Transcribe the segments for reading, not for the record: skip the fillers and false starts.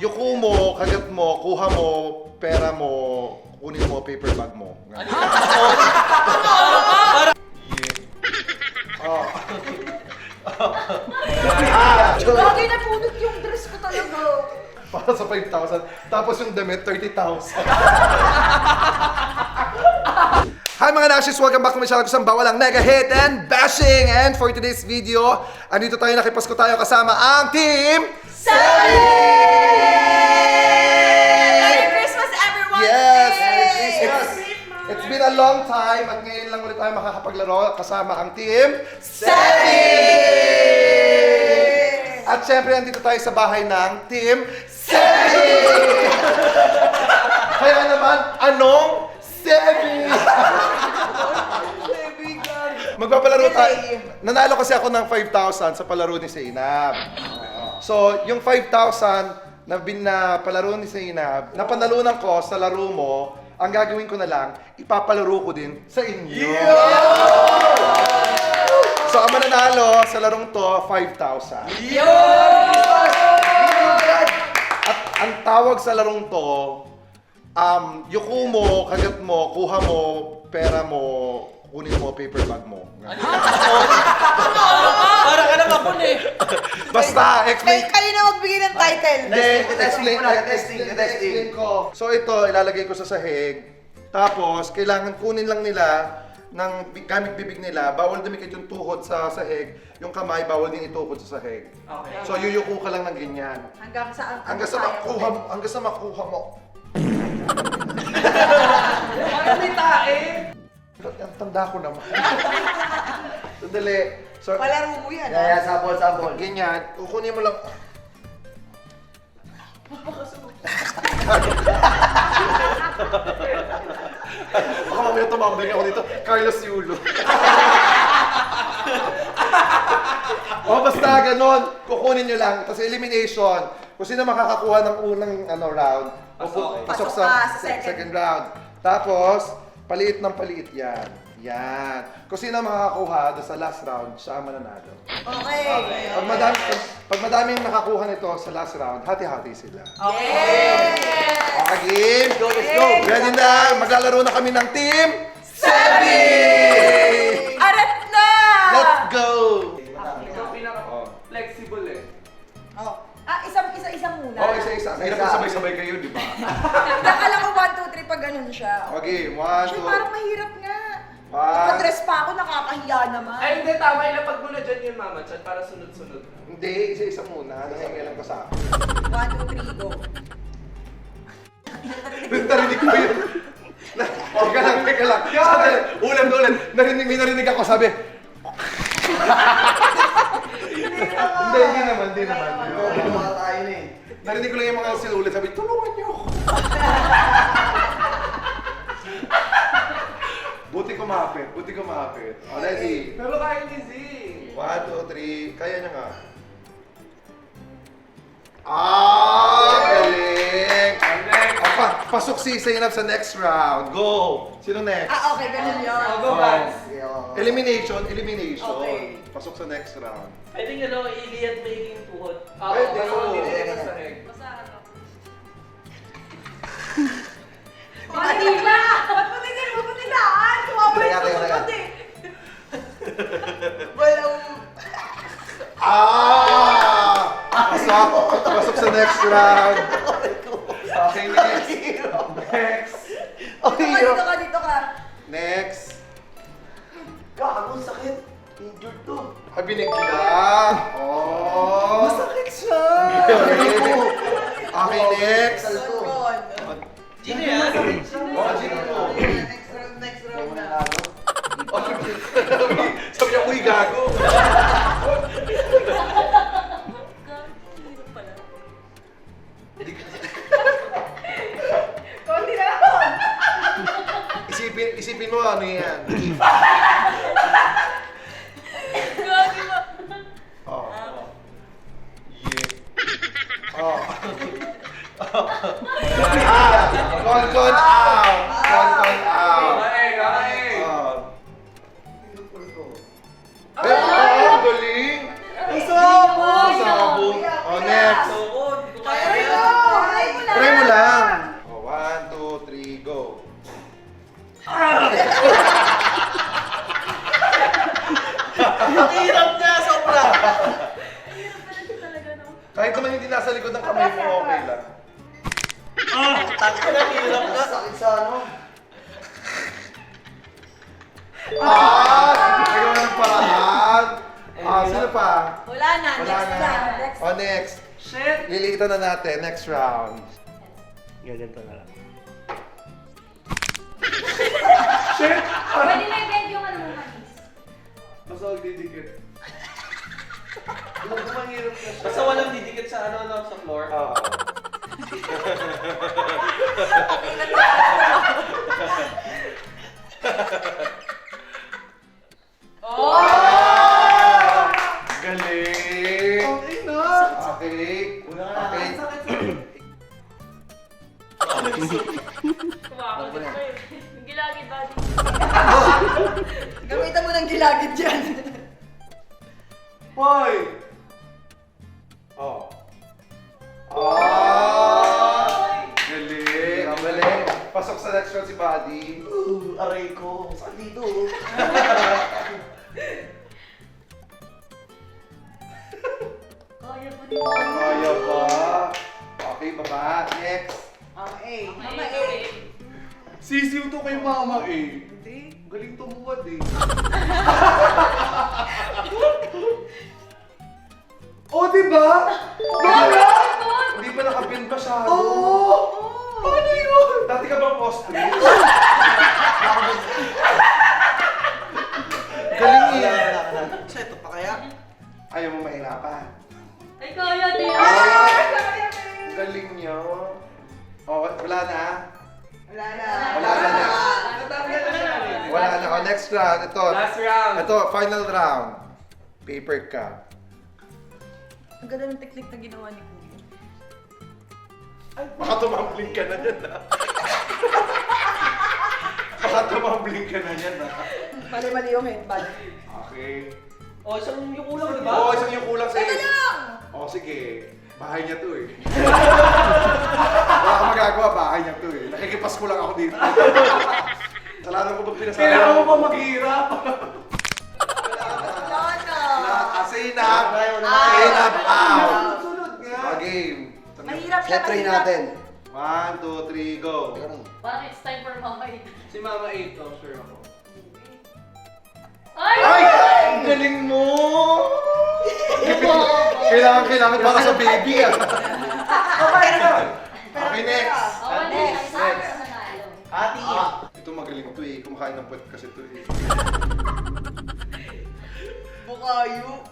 Yuko mo, kagat mo, kuha mo, pera mo, kunin mo, paper bag mo. Bagay na punot yung dress ko talaga. Para sa 5,000. Tapos yung damit, 30,000. Hi mga Nashies! Welcome back to my channel kusang bawal ang mega hit and bashing! And for today's video, andito tayo, nakipasko tayo kasama ang team... Merry Christmas, everyone! Yes! Yay! It's been a long time at ngayon lang ulit tayo makakapaglaro kasama ang team... At syempre, andito tayo sa bahay ng Team Sebi! Kaya naman, anong Sebi? Magpapalaro tayo. Nanalo kasi ako ng 5,000 sa palaro ni Zainab. So, yung 5,000 na pinapalaro ni Zainab, napanalunan ko sa laro mo, ang gagawin ko na lang, ipapalaro ko din sa inyo. So, ang mananalo sa larong to, 5,000. At ang tawag sa larong to, yuko mo, kagat mo, kuha mo, pera mo, kunin mo, paper bag mo. Para ka naman po eh. Basta, explain. Kayo na magbigay ng title. Explain ko. So ito, ilalagay ko sa sahig. Tapos, kailangan kunin lang nila ng gamit bibig nila, bawal dumikit yung tuhod sa sahig, yung kamay bawal din itukod sa sahig. Okay. So yuyuko ka lang ng ganyan. Hanggang sa Hanggang sa makuha mo. Parang may tae. Ang tanda ko naman. Sandali. So, Palaro mo yan, Yeah, sabol. ganyan, kukunin mo lang. Baka mamaya tumambling ako dito. Carlos Yulo. Basta ganon. Kukunin nyo lang. Tapos elimination. Kung sino makakakuha ng unang round, pasok sa second round. Tapos, paliit ng paliit yan. Yan. Kung sino makakakuha doon sa last round, siya ang mananalo. Okay. Pag madaming nakakuha nito sa last round, hati-hati sila. Okay. Okay, game! Let's go! Ready na! Maglalaro na kami ng team... Sebi! Arat na! Let's go! Ikaw pinaka-flexible eh. Oh. Isa muna. Oh, isa-isa. Hirap na sabay-sabay kayo, di ba? Nakala ko 1, 2, 3 pag ganun siya. Okay, 1, Actually, 2... parang mahirap nga. One. Naka-dress pa ako, nakakahiya naman. Ay hindi, tama. Ilapag mo na dyan yun, Mama Chan, para sunod-sunod. Hindi, isa-isa muna. Nangingilang ka sa akin. 1, 2, 3, go. Narinig ko yun. Teka lang. Sabi, ulan. May narinig ako, sabi. Hindi naman. Tayo na eh. Narinig ko lang yung mga sinulit, sabi, tulungan niyo ako. Buti kumapit. Ready? Pero kaya ni Z. 1, 2, 3. Kaya niya nga. Galing! Pasok si Zainab sa next round. Go! Sino next? Okay, ganun yun. Go, Vance. Elimination. Okay. Pasok sa next round. Pwede nyo no, iliyat making tuhod. Pwede. Dito sa sahig. Manila! Ba't mo nilaan? Sumama yung Teka. susunod eh. Pasok sa next round. Okay, next. Dito ka. Next. Gago, sakit. Injured to. Binigla. Oh. Masakit siya. Okay, next. Ron. Gino yan? Gino mo. Next round na. Sabi niya, uy, gago. Konti na lang. Isipin mo ano yan. Oh. Yeah. Oh. Con out. Kaya. Oh. Ang galing. Isabong! Sabong. Oh, next. Oo, hindi ko Kaya kaya. likod ng kamay mo, okay lang. Tangka na, hirap na. Sakit sa ano. Nagawa ng paraan. Sino pa? Wala na, Wala next na. na. Next. Next. Shit! Liliitan na natin. Next round. Ganito na lang. Pwede na i-bend yung ano mo, Manis. Basta huwag didikit. Huwag mahirap na siya. Basta walang didikit sa sa floor. Oh! Galing! Okay na! Okay. Una ka na. Okay. Kumakagod pa yun. Yung gilagid ba? Gamitan mo ng gilagid dyan. Hoy! Oh. Galing! Ang galing. Pasok sa next round si Buddy. Aray ko. Saan dito? Kaya pa din. Kaya ba? Okay, baba. Next. Mama A. Mama A. Sisiw to kay Mama eh. Hindi. Galing tumuwad eh. Oh, diba? Hindi pa nakapin masyado. Oo! Paano yun? Dati ka bang ostrich? Galing eh. Sa ito pa kaya? Ayaw mo mahirapan. Ay, kaya din. Galing niyo. Oh, wala na. Wala na. Wala na. Natanggal na siya eh. Wala na. Oh, next round. Ito. Last round. Ito, final round. Paper cup. Ang ganda ng teknik na ginawa ni Kuya. Baka tumambling ka na yan, ha? Baka tumambling ka na yan, ha? Mali-mali yung headband. Okay. O, isang yung ulam, di ba? Oo, isang yung kulang sa'yo. Teka lang! Oo, sige. Bahay niya to eh. Wala akong magagawa, bahay niya to eh. Nakikipas ko lang ako dito. Salamat ko pag pinasabi. Kailangan mo pa maghihirap. Wala na. Say na. Say na out. Sunod nga. Game. Mahirap siya. Set try natin. 1, 2, 3, go. Teka lang. Parang it's time for Mama A. Si Mama 8 to, sure ako. Ay! Ay! Ang galing mo! Kailangan para sa baby ah. Okay, next. Awan na siya. Saan sa nanalo? Ati. Ito magaling to eh. Kumakain ng puwet kasi to eh. Bukayo.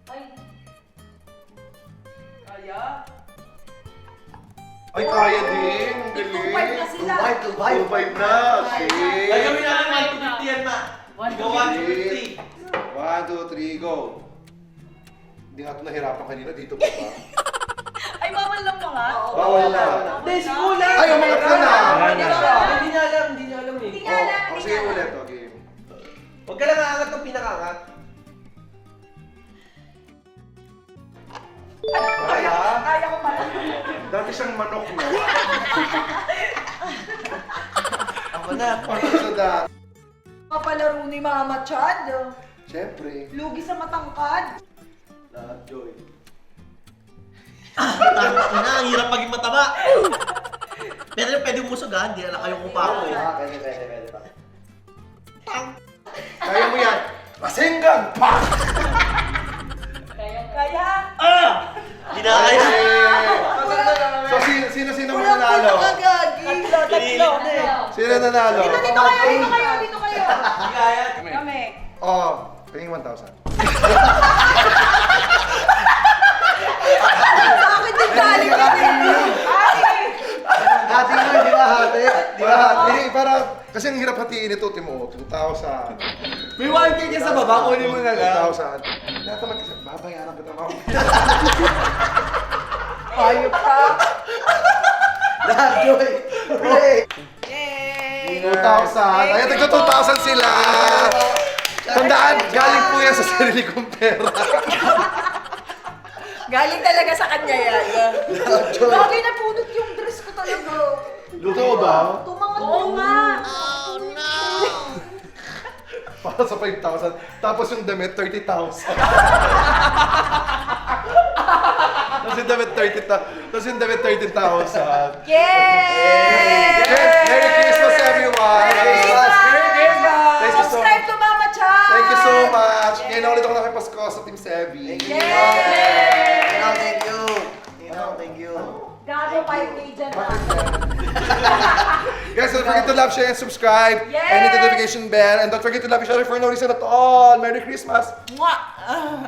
Ay, Kaya? Ay, kaya din. Ang galing. 2-5 na sila. 2-5 na. Okay. Gagawin natin 150 yan, ma. Go 150. 1, 2, 3, go. Hindi nga ito nahirapan kanina. Dito pa ba? Ay, bawal lang mga. Bawal na. Hindi, simula. Ay, umangat ka na. Hindi niya alam, hindi niya alam eh. Hindi nga lang, Oh, hindi sige nga ulit. lang. Okay. Huwag ka lang aangat ng pinakaangat. Kaya? Kaya ko pala. Dati siyang manok na. Ako na. Ano sa dati? Kapalaro ni Mama Chad. Siyempre. Lugi sa matangkad. Lahat joy. Tama na, ang hirap maging mataba. Pero pwede umusog ha, hindi na kayo kupa ako eh. Pwede pa. Kaya mo yan. Pasenggan! Pak! Kaya? Hindi na kaya. So, sino mo nanalo? Gagi. Tatlo. Sino nanalo? Dito kayo. Hindi kaya. Kami. Oh, paying 1,000. Sa akin din galing yun eh. Hati mo, hindi ba hati? Para, kasi ang hirap hatiin ito, Timo. 2,000. May 1K ka sa baba, kunin mo na lang. 2,000. Lahat naman kasi, babayaran kita mamaya. Ayop ka. Lahat, Joy. Hey. Yay! 2,000. Ayan, tignan 2,000 sila. Tandaan, galing po yan sa sarili kong pera. Galing talaga sa kanya yan. Lahat, Joy. Gagi na punot yung dress ko talaga. Totoo ba? Tumangat Oo nga. Para sa 5,000. Tapos yung damit, 30,000. Tapos yung damit 30,000. Tapos yung damit 30,000. Yay! Merry Christmas, everyone! Merry Christmas! Thank you so Subscribe to Mama Chan! Thank you so much! Ngayon na ulit ako nakipasko sa Team Sevi. Thank you. Thank you. Gago 5K dyan na. Guys, don't forget to love, share, and subscribe. Yes! And hit the notification bell. And don't forget to love each other for no reason at all. Merry Christmas! Mwah!